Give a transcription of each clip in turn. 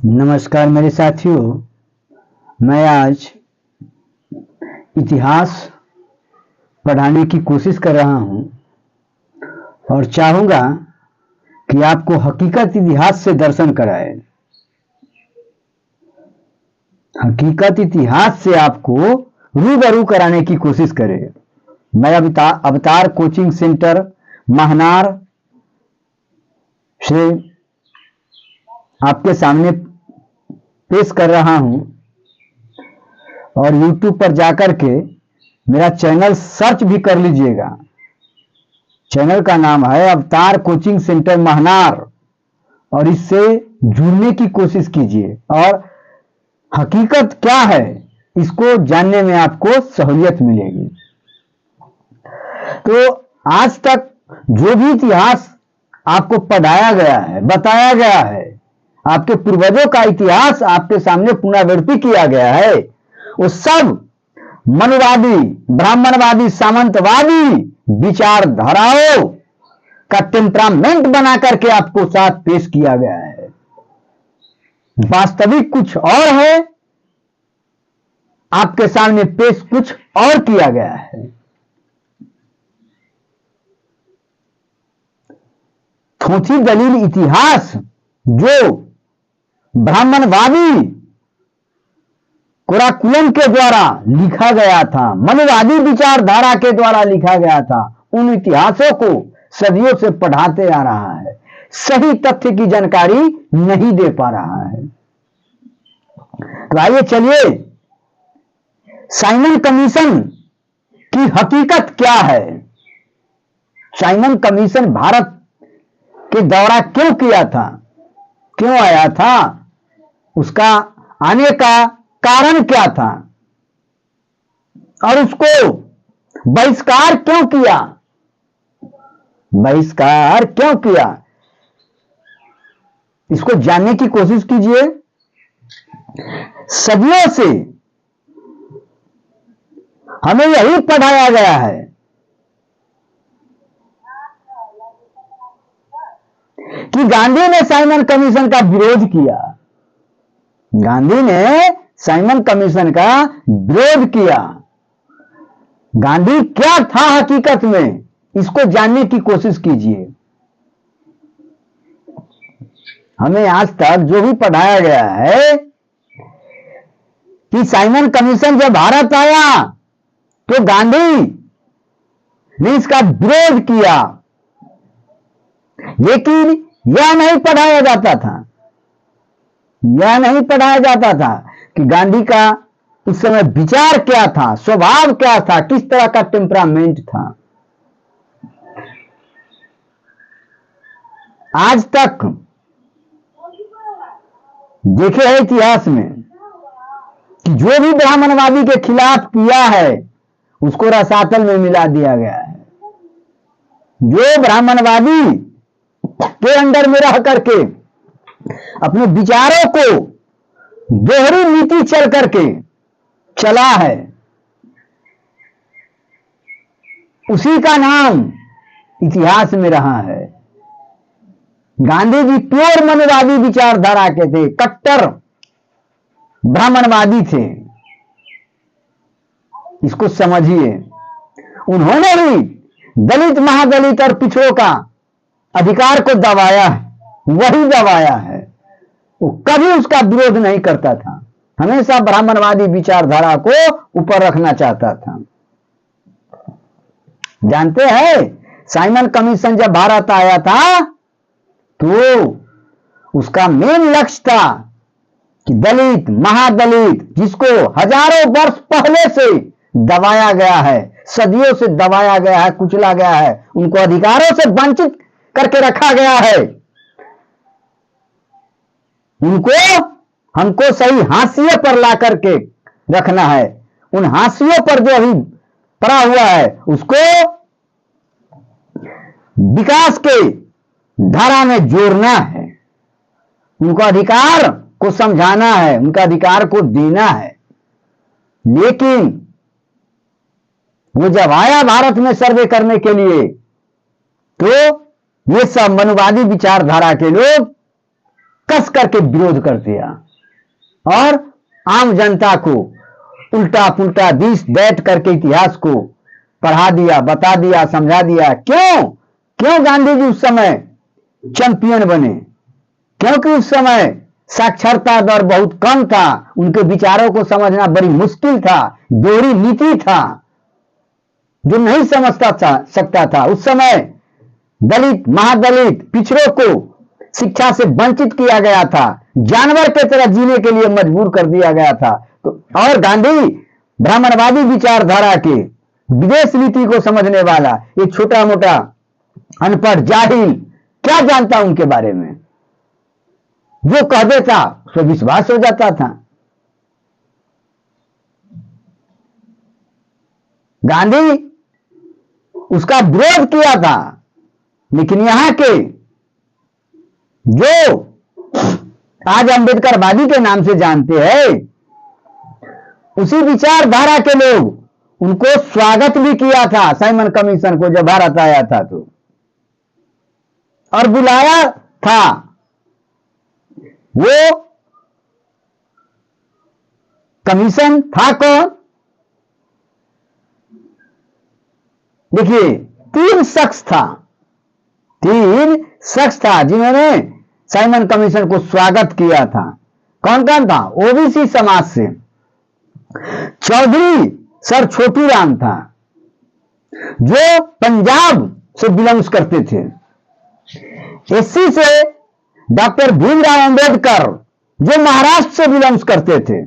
नमस्कार मेरे साथियों, मैं आज इतिहास पढ़ाने की कोशिश कर रहा हूं और चाहूंगा कि आपको हकीकत इतिहास से दर्शन कराए। हकीकत इतिहास से आपको रूबरू कराने की कोशिश करे। मैं अवतार कोचिंग सेंटर महनार से आपके सामने पेश कर रहा हूं और YouTube पर जाकर के मेरा चैनल सर्च भी कर लीजिएगा। चैनल का नाम है अवतार कोचिंग सेंटर महनार और इससे जुड़ने की कोशिश कीजिए और हकीकत क्या है इसको जानने में आपको सहूलियत मिलेगी। तो आज तक जो भी इतिहास आपको पढ़ाया गया है, बताया गया है, आपके पूर्वजों का इतिहास आपके सामने पुनरावृत्ति किया गया है, वो सब मनुवादी, ब्राह्मणवादी, सामंतवादी विचारधाराओं का टेम्परामेंट बना करके आपको साथ पेश किया गया है। वास्तविक कुछ और है, आपके सामने पेश कुछ और किया गया है। थोथी दलील इतिहास जो ब्राह्मणवादी कुराकुलम के द्वारा लिखा गया था, मनुवादी विचारधारा के द्वारा लिखा गया था, उन इतिहासों को सदियों से पढ़ाते आ रहा है, सही तथ्य की जानकारी नहीं दे पा रहा है। तो आइए चलिए साइमन कमीशन की हकीकत क्या है। साइमन कमीशन भारत के दौरा क्यों किया था, क्यों आया था, उसका आने का कारण क्या था और उसको बहिष्कार क्यों किया, बहिष्कार क्यों किया, इसको जानने की कोशिश कीजिए। सदियों से हमें यही पढ़ाया गया है कि गांधी ने साइमन कमीशन का विरोध किया। गांधी ने साइमन कमीशन का विरोध किया। गांधी क्या था हकीकत में, इसको जानने की कोशिश कीजिए। हमें आज तक जो भी पढ़ाया गया है कि साइमन कमीशन जब भारत आया तो गांधी ने इसका विरोध किया, लेकिन यह नहीं पढ़ाया जाता था, यह नहीं पढ़ाया जाता था कि गांधी का उस समय विचार क्या था, स्वभाव क्या था, किस तरह का टेम्परामेंट था। आज तक देखे है इतिहास में कि जो भी ब्राह्मणवादी के खिलाफ किया है उसको रसातल में मिला दिया गया है। जो ब्राह्मणवादी के अंदर में रह करके अपने विचारों को दोहरी नीति चल करके चला है, उसी का नाम इतिहास में रहा है। गांधी जी प्योर मनुवादी विचारधारा के थे, कट्टर ब्राह्मणवादी थे, इसको समझिए। उन्होंने ही दलित, महादलित और पिछड़ों का अधिकार को दबाया है, वही दबाया है। वो कभी उसका विरोध नहीं करता था, हमेशा ब्राह्मणवादी विचारधारा को ऊपर रखना चाहता था। जानते हैं साइमन कमीशन जब भारत आया था तो उसका मेन लक्ष्य था कि दलित, महादलित, जिसको हजारों वर्ष पहले से दबाया गया है, सदियों से दबाया गया है, कुचला गया है, उनको अधिकारों से वंचित करके रखा गया है, उनको हमको सही हाशिए पर ला करके रखना है। उन हाशियों पर जो अभी पड़ा हुआ है उसको विकास के धारा में जोड़ना है, उनको अधिकार को समझाना है, उनका अधिकार को देना है। लेकिन वो जब आया भारत में सर्वे करने के लिए तो ये सब मनुवादी विचारधारा के लोग कस करके विरोध कर दिया और आम जनता को उल्टा पुल्टा दिस दैट करके इतिहास को पढ़ा दिया, बता दिया, समझा दिया। क्यों क्यों गांधी जी उस समय चैंपियन बने? क्योंकि उस समय साक्षरता दर बहुत कम था, उनके विचारों को समझना बड़ी मुश्किल था, दोहरी नीति था जो नहीं सकता था। उस समय दलित, महादलित, पिछड़ों को शिक्षा से वंचित किया गया था, जानवर की तरह जीने के लिए मजबूर कर दिया गया था। तो और गांधी ब्राह्मणवादी विचारधारा के, विदेश नीति को समझने वाला एक छोटा मोटा अनपढ़ जाहिल क्या जानता उनके बारे में? जो कह देता उसको विश्वास हो जाता था। गांधी उसका विरोध किया था, लेकिन यहां के जो आज अंबेडकरवादी के नाम से जानते हैं, उसी विचारधारा के लोग उनको स्वागत भी किया था साइमन कमीशन को जब भारत आया था तो, और बुलाया था। वो कमीशन था कौन? देखिए, तीन शख्स था जिन्होंने साइमन कमीशन को स्वागत किया था। कौन कौन था? ओबीसी समाज से चौधरी सर छोटू राम था, जो पंजाब से बिलोंग्स करते थे। एससी से डॉक्टर भीमराव अंबेडकर, जो महाराष्ट्र से बिलोंग्स करते थे,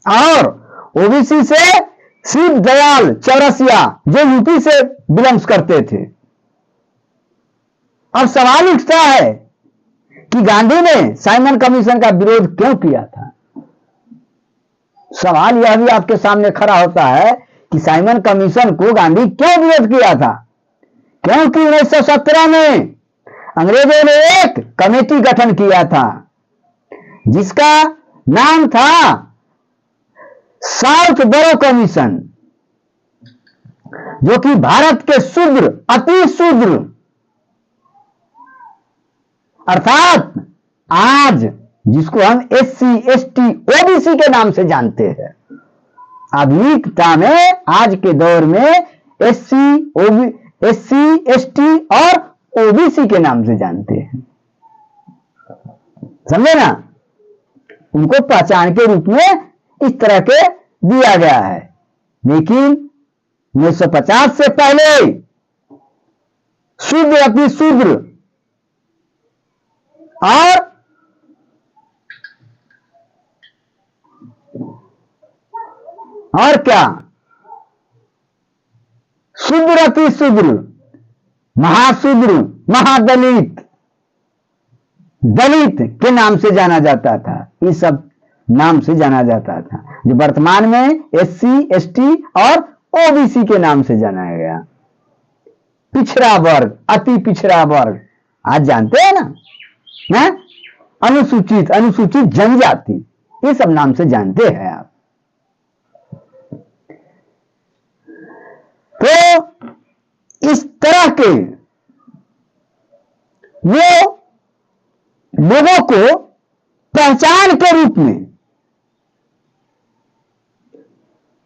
और ओबीसी से शिव दयाल चौरसिया, जो यूपी से बिलोंग्स करते थे। अब सवाल उठता है कि गांधी ने साइमन कमीशन का विरोध क्यों किया था? सवाल यह भी आपके सामने खड़ा होता है कि साइमन कमीशन को गांधी क्यों विरोध किया था? क्योंकि 1917 में अंग्रेजों ने एक कमेटी गठन किया था जिसका नाम था साउथ बरो कमीशन, जो कि भारत के शूद्र, अति शूद्र, अर्थात आज जिसको हम एससी, एसटी, ओबीसी के नाम से जानते हैं, आधुनिकता में आज के दौर में एससी, एसटी और ओबीसी के नाम से जानते हैं। समझे ना? उनको पहचान के रूप में इस तरह के दिया गया है। लेकिन 1950 से पहले शूद्र, अति शूद्र और क्या, शूद्र, अति शूद्र, महाशूद्र, महादलित, दलित के नाम से जाना जाता था। ये सब नाम से जाना जाता था, जो वर्तमान में एससी, एसटी और ओबीसी के नाम से जाना गया। पिछड़ा वर्ग, अति पिछड़ा वर्ग, आज जानते हैं ना? अनुसूचित, अनुसूचित जनजाति, ये सब नाम से जानते हैं आप। तो इस तरह के वो लोगों को पहचान के रूप में,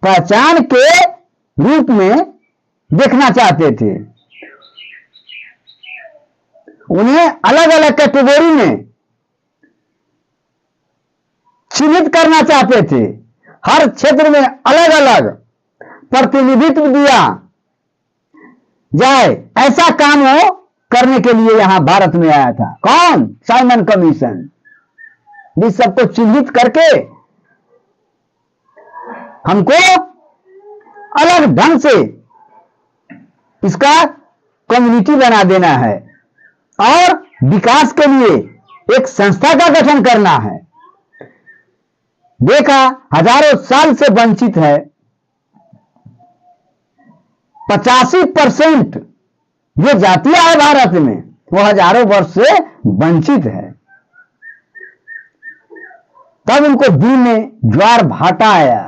पहचान के रूप में देखना चाहते थे। उन्हें अलग अलग कैटेगरी में चिन्हित करना चाहते थे। हर क्षेत्र में अलग अलग प्रतिनिधित्व दिया जाए, ऐसा काम हो करने के लिए यहां भारत में आया था। कौन? Simon commission. इस सबको चिन्हित करके हमको अलग ढंग से इसका कम्युनिटी बना देना है और विकास के लिए एक संस्था का गठन करना है। देखा, हजारों साल से वंचित है। 85% जो जातियां है भारत में, वो हजारों वर्ष से वंचित है। तब उनको दिन में ज्वार भाटा आया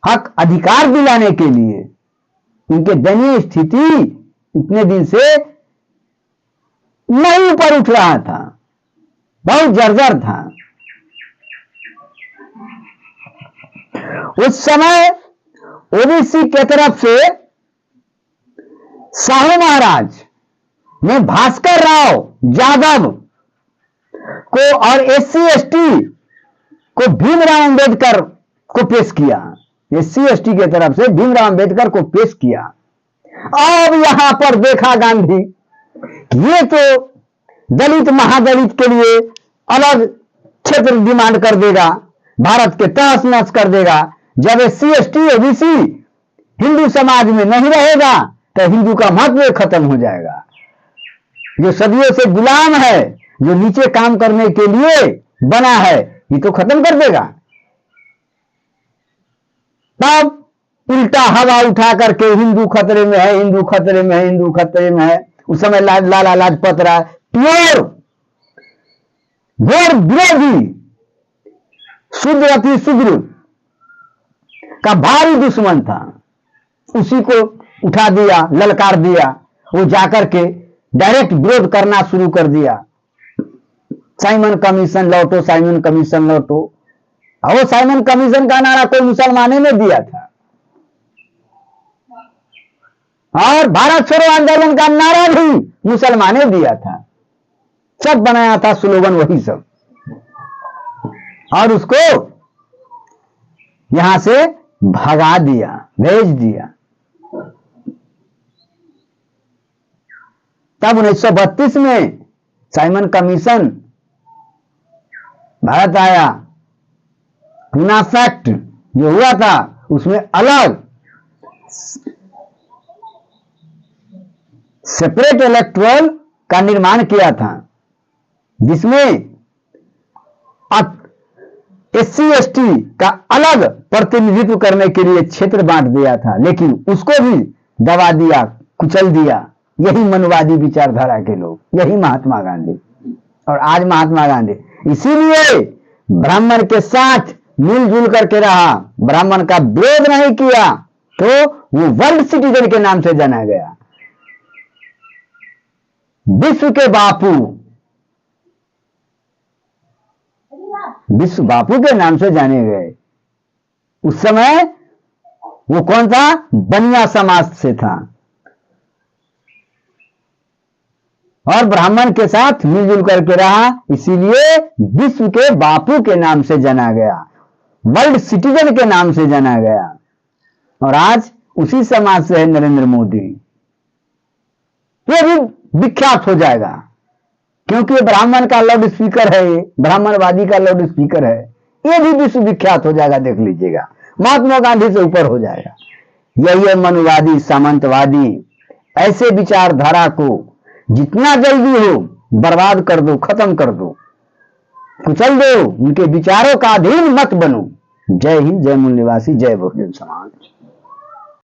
हक अधिकार दिलाने के लिए। उनके दयनीय स्थिति इतने दिन से नहीं ऊपर उठ रहा था, बहुत जर्जर था। उस समय ओबीसी के तरफ से साहू महाराज ने भास्कर राव यादव को और एससी एसटी को भीमराव अंबेडकर को पेश किया। एससी एसटी के तरफ से भीमराव अंबेडकर को पेश किया। अब यहां पर देखा गांधी, ये तो दलित महादलित के लिए अलग क्षेत्र डिमांड कर देगा, भारत के तहस नहस कर देगा। जब एससी एसटी ओबीसी हिंदू समाज में नहीं रहेगा तो हिंदू का महत्व खत्म हो जाएगा। जो सदियों से गुलाम है, जो नीचे काम करने के लिए बना है, ये तो खत्म कर देगा। तब उल्टा हवा उठा करके हिंदू खतरे में है, हिंदू खतरे में है, हिंदू खतरे में है। उस समय लाला लाजपत राय प्योर घोर विरोधी, शूद्र अति शूद्र का भारी दुश्मन था। उसी को उठा दिया, ललकार दिया। वो जाकर के डायरेक्ट विरोध करना शुरू कर दिया। साइमन कमीशन लौटो, साइमन कमीशन लौटो। और वो साइमन कमीशन का नारा कोई मुसलमानों ने दिया था, और भारत छोड़ो आंदोलन का नारा भी मुसलमानों ने दिया था। सब बनाया था स्लोगन वही सब, और उसको यहां से भगा दिया, भेज दिया। तब 1932 में साइमन कमीशन भारत आया। पूना फैक्ट जो हुआ था उसमें अलग सेपरेट इलेक्टोरल का निर्माण किया था, जिसमें एससी एसटी का अलग प्रतिनिधित्व करने के लिए क्षेत्र बांट दिया था, लेकिन उसको भी दबा दिया, कुचल दिया। यही मनवादी विचारधारा के लोग, यही महात्मा गांधी और आज महात्मा गांधी। इसीलिए ब्राह्मण के साथ मिलजुल करके रहा, ब्राह्मण का विरोध नहीं किया, तो वो वर्ल्ड सिटीजन के नाम से जाना गया। विश्व के बापू, विश्व बापू के नाम से जाने गए। उस समय वो कौन था? बनिया समाज से था, और ब्राह्मण के साथ मिलजुल करके रहा, इसीलिए विश्व के बापू के नाम से जाना गया, वर्ल्ड सिटीजन के नाम से जाना गया। और आज उसी समाज से है नरेंद्र मोदी। ये भी विख्यात हो जाएगा, क्योंकि ब्राह्मण का लाउड स्पीकर है, ये ब्राह्मणवादी का लाउड स्पीकर है। ये भी विश्व विख्यात हो जाएगा, देख लीजिएगा, महात्मा गांधी से ऊपर हो जाएगा। यही है मनुवादी, सामंतवादी। ऐसे विचारधारा को जितना जल्दी हो बर्बाद कर दो, खत्म कर दो, कुचल दो, उनके विचारों का अधीन मत बनो। जय हिंद, जय मूल निवासी, जय बहुजन समाज।